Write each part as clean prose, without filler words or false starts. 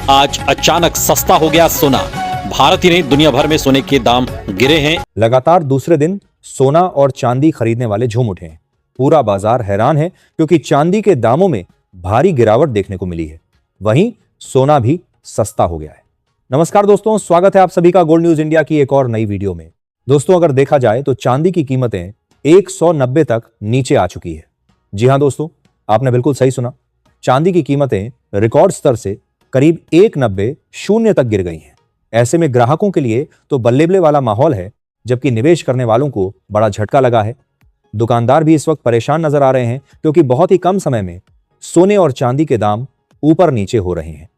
आज अचानक सस्ता हो गया सोना। भारत ही नहीं दुनिया भर में सोने के दाम गिरे हैं। लगातार दूसरे दिन सोना और चांदी खरीदने वाले झूम उठे हैं। पूरा बाजार हैरान है क्योंकि चांदी के दामों में भारी गिरावट देखने को मिली है, वहीं सोना भी सस्ता हो गया है। नमस्कार दोस्तों, स्वागत है आप सभी का गोल्ड न्यूज इंडिया की एक और नई वीडियो में। दोस्तों, अगर देखा जाए तो चांदी की कीमतें 190 तक नीचे आ चुकी है। जी हां दोस्तों, आपने बिल्कुल सही सुना। चांदी की कीमतें रिकॉर्ड स्तर से करीब 190 तक गिर गई हैं। ऐसे में ग्राहकों के लिए तो बल्ले वाला माहौल है, जबकि निवेश करने वालों को बड़ा झटका लगा है। दुकानदार भी इस वक्त परेशान नजर आ रहे हैं क्योंकि बहुत ही कम समय में सोने और चांदी के दाम ऊपर नीचे हो रहे हैं।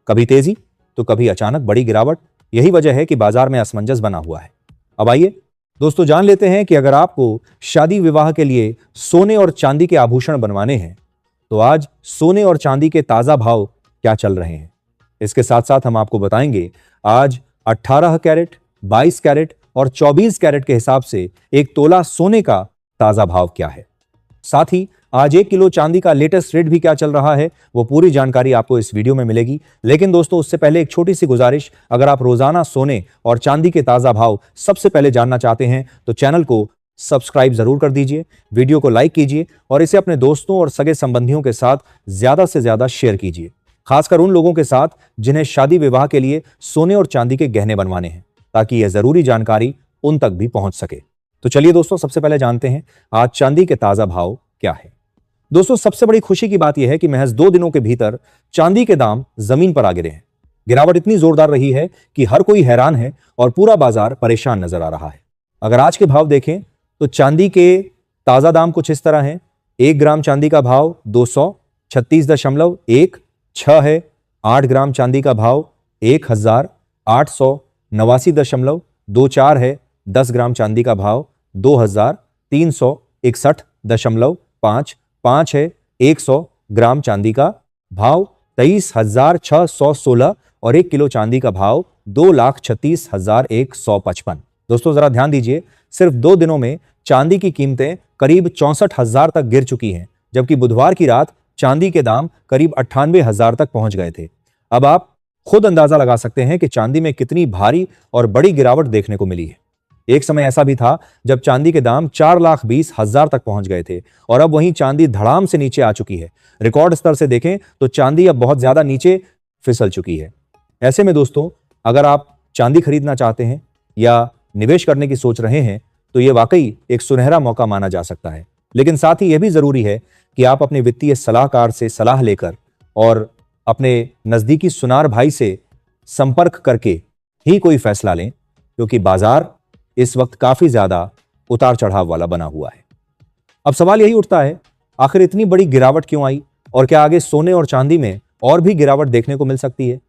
कभी तेजी तो कभी अचानक बड़ी गिरावट। यही वजह है कि बाजार में असमंजस बना हुआ है। अब आइए दोस्तों, जान लेते हैं कि अगर आपको शादी विवाह के लिए सोने और चांदी के आभूषण बनवाने हैं तो आज सोने और चांदी के ताजा भाव क्या चल रहे हैं। इसके साथ साथ हम आपको बताएंगे आज 18 कैरेट, 22 कैरेट और 24 कैरेट के हिसाब से एक तोला सोने का ताजा भाव क्या है। साथ ही आज 1 किलो चांदी का लेटेस्ट रेट भी क्या चल रहा है, वो पूरी जानकारी आपको इस वीडियो में मिलेगी। लेकिन दोस्तों, उससे पहले एक छोटी सी गुजारिश, अगर आप रोजाना सोने और चांदी के ताजा भाव सबसे पहले जानना चाहते हैं तो चैनल को सब्सक्राइब जरूर कर दीजिए, वीडियो को लाइक कीजिए और इसे अपने दोस्तों और सगे संबंधियों के साथ ज्यादा से ज्यादा शेयर कीजिए, खासकर उन लोगों के साथ जिन्हें शादी विवाह के लिए सोने और चांदी के गहने बनवाने हैं, ताकि यह जरूरी जानकारी उन तक भी पहुंच सके। तो चलिए दोस्तों, सबसे पहले जानते हैं आज चांदी के ताजा भाव क्या है। दोस्तों, सबसे बड़ी खुशी की बात यह है कि महज 2 दिनों के भीतर चांदी के दाम जमीन पर आ गिरे हैं। गिरावट इतनी जोरदार रही है कि हर कोई हैरान है और पूरा बाजार परेशान नजर आ रहा है। अगर आज के भाव देखें तो चांदी के ताजा दाम कुछ इस तरह हैं। 1 ग्राम चांदी का भाव 236.16 है। 8 ग्राम चांदी का भाव 1889.24 है। 10 ग्राम चांदी का भाव 2361.55 है। 100 ग्राम चांदी का भाव 23,616 और 1 किलो चांदी का भाव 2,36,155। दोस्तों, जरा ध्यान दीजिए, सिर्फ 2 दिनों में चांदी की कीमतें करीब 64,000 तक गिर चुकी हैं, जबकि बुधवार की रात चांदी के दाम करीब 98,000 तक पहुंच गए थे। अब आप खुद अंदाजा लगा सकते हैं कि चांदी में कितनी भारी और बड़ी गिरावट देखने को मिली है। एक समय ऐसा भी था जब चांदी के दाम 4,20,000 तक पहुंच गए थे और अब वहीं चांदी धड़ाम से नीचे आ चुकी है। रिकॉर्ड स्तर से देखें तो चांदी अब बहुत ज्यादा नीचे फिसल चुकी है। ऐसे में दोस्तों, अगर आप चांदी खरीदना चाहते हैं या निवेश करने की सोच रहे हैं तो यह वाकई एक सुनहरा मौका माना जा सकता है। लेकिन साथ ही यह भी जरूरी है कि आप अपने वित्तीय सलाहकार से सलाह लेकर और अपने नजदीकी सुनार भाई से संपर्क करके ही कोई फैसला लें, क्योंकि बाजार इस वक्त काफी ज्यादा उतार चढ़ाव वाला बना हुआ है। अब सवाल यही उठता है, आखिर इतनी बड़ी गिरावट क्यों आई और क्या आगे सोने और चांदी में और भी गिरावट देखने को मिल सकती है।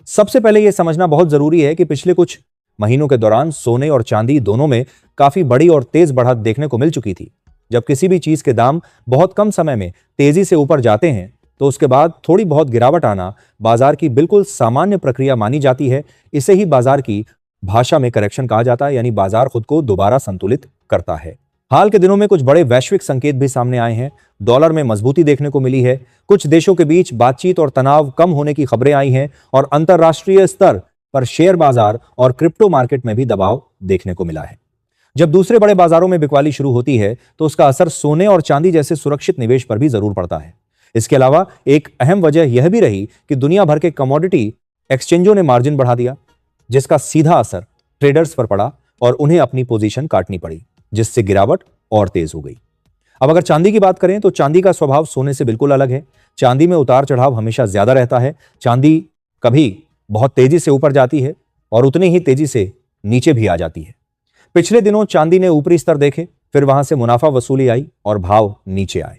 सबसे पहले यह समझना बहुत जरूरी है कि पिछले कुछ महीनों के दौरान सोने और चांदी दोनों में काफी बड़ी और तेज बढ़त देखने को मिल चुकी थी। जब किसी भी चीज के दाम बहुत कम समय में तेजी से ऊपर जाते हैं तो उसके बाद थोड़ी बहुत गिरावट आना बाजार की बिल्कुल सामान्य प्रक्रिया मानी जाती है। इसे ही बाजार की भाषा में करेक्शन कहा जाता है, यानी बाजार खुद को दोबारा संतुलित करता है। हाल के दिनों में कुछ बड़े वैश्विक संकेत भी सामने आए हैं। डॉलर में मजबूती देखने को मिली है, कुछ देशों के बीच बातचीत और तनाव कम होने की खबरें आई हैं और अंतरराष्ट्रीय स्तर पर शेयर बाजार और क्रिप्टो मार्केट में भी दबाव देखने को मिला है। जब दूसरे बड़े बाजारों में बिकवाली शुरू होती है तो उसका असर सोने और चांदी जैसे सुरक्षित निवेश पर भी जरूर पड़ता है। इसके अलावा एक अहम वजह यह भी रही कि दुनिया भर के कमोडिटी एक्सचेंजों ने मार्जिन बढ़ा दिया, जिसका सीधा असर ट्रेडर्स पर पड़ा और उन्हें अपनी पोजीशन काटनी पड़ी, जिससे गिरावट और तेज हो गई। अब अगर चांदी की बात करें तो चांदी का स्वभाव सोने से बिल्कुल अलग है। चांदी में उतार चढ़ाव हमेशा ज्यादा रहता है। चांदी कभी बहुत तेजी से ऊपर जाती है और उतनी ही तेजी से नीचे भी आ जाती है। पिछले दिनों चांदी ने ऊपरी स्तर देखे, फिर वहां से मुनाफा वसूली आई और भाव नीचे आए।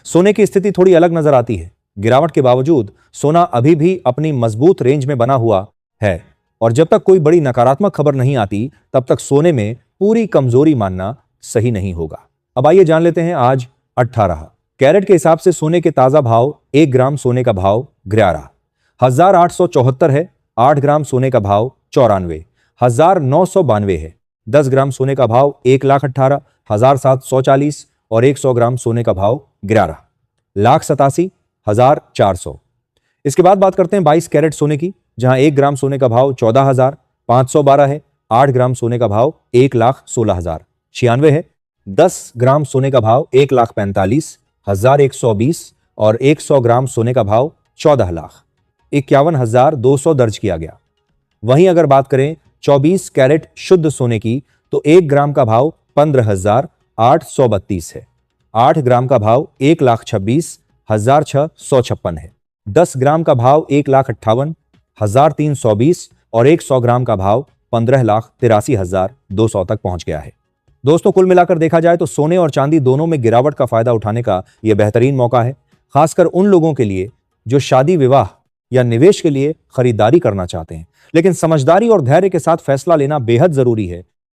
सोने की स्थिति थोड़ी अलग नजर आती है। गिरावट के बावजूद सोना अभी भी अपनी मजबूत रेंज में बना हुआ है और जब तक कोई बड़ी नकारात्मक खबर नहीं आती तब तक सोने में पूरी कमजोरी मानना सही नहीं होगा। अब आइए जान लेते हैं आज 18 कैरेट के हिसाब से सोने के ताजा भाव। 1 ग्राम सोने का भाव 11,874 है। 8 ग्राम सोने का भाव 94,992 है। 10 ग्राम सोने का भाव 1,18,740 और 100 ग्राम सोने का भाव 11,87,400। इसके बाद बात करते हैं 22 कैरेट सोने की, जहां 1 ग्राम सोने का भाव 14,512 है। 8 ग्राम सोने का भाव 1,16,096 है। 10 ग्राम सोने का भाव 1,45,120 और 100 ग्राम सोने का भाव 14,51,200 दर्ज किया गया। वहीं अगर बात करें 24 कैरेट शुद्ध सोने की, तो 1 ग्राम का भाव 15,832 है। 8 ग्राम का भाव 1,26,656 है। 10 ग्राम का भाव 1,58,320 और 100 ग्राम का भाव 15,83,200 तक पहुंच गया है। दोस्तों, कुल मिलाकर देखा जाए तो सोने और चांदी दोनों में गिरावट का फायदा उठाने का यह बेहतरीन मौका है, खासकर उन लोगों के लिए जो शादी, विवाह या निवेश के लिए खरीदारी करना चाहते हैं। लेकिन समझदारी और धैर्य के साथ फैसला लेना बेहद जरूरी है,